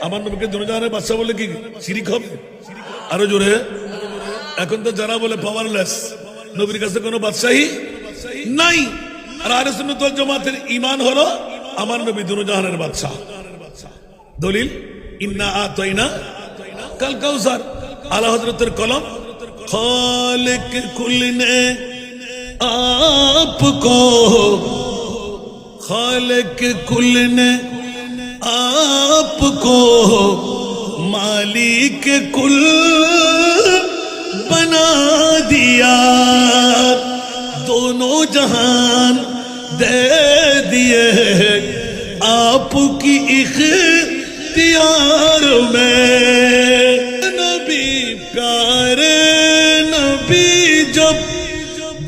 আমার নবীকে দুনিয়ার বাদশা বলে কি শিরিক হবে? আরো জোরে। এখন তো যারা বলে পাওয়ারলেস, নবীর কাছে কোনো বাদশাহী নাই। আর আহলে সুন্নাত ওয়াল জামাতের ঈমান হলো আমার নবী দুনিয়ার বাদশা। দলিল ইন্না আতাইনা কাল কাউসার, আলা হযরতের কলম। খালিক কুল ने आपको, खालिक कुल ने आपको मालिक कुल बना दिया, दोनों जहान दे दिए आपकी इख्तियार में। नबी प्यारे नबी जब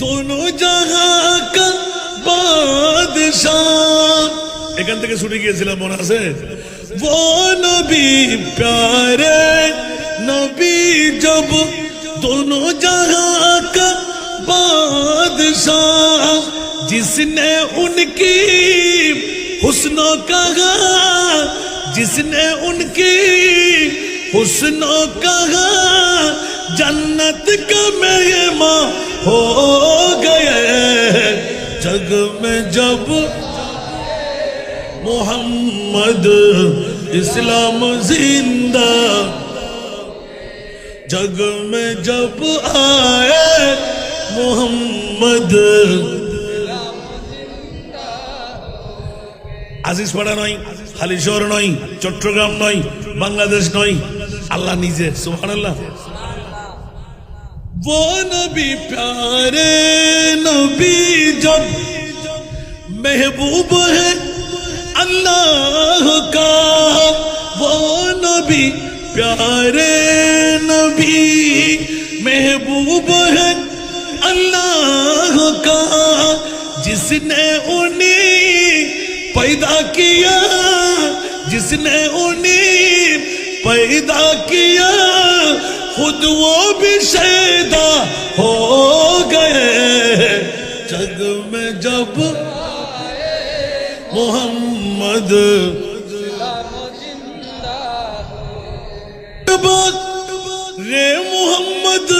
दोनों जहां का बादशाह, এখান থেকে ছুটে গিয়েছিলাম মনে আছে? वो नबी प्यारे नबी जब दोनों जहां का बादशाह, जिसने उनकी हुस्नो कहा, जिसने उनकी हुस्नो कहा, जन्नत का मेहमान हो गए जग में जब मोहम्मद इस्लाम जिंदा, जग में जब आए मोहम्मद। আজিজ পাড়া নয়, হালিশহর নয়, চট্টগ্রাম নয়, বাংলাদেশ নয়, আল্লাহ নিজে। সুবহানাল্লাহ। वो नबी प्यारे नबी जब महबूब है अल्लाह का, वो नबी प्यारे नबी महबूब है अल्लाह का, जिसने उन्हें पैदा किया, जिसने उन्हें पैदा किया, खुद वो भी शैदा हो गए जग में जब मोहम्मद। रे मोहम्मद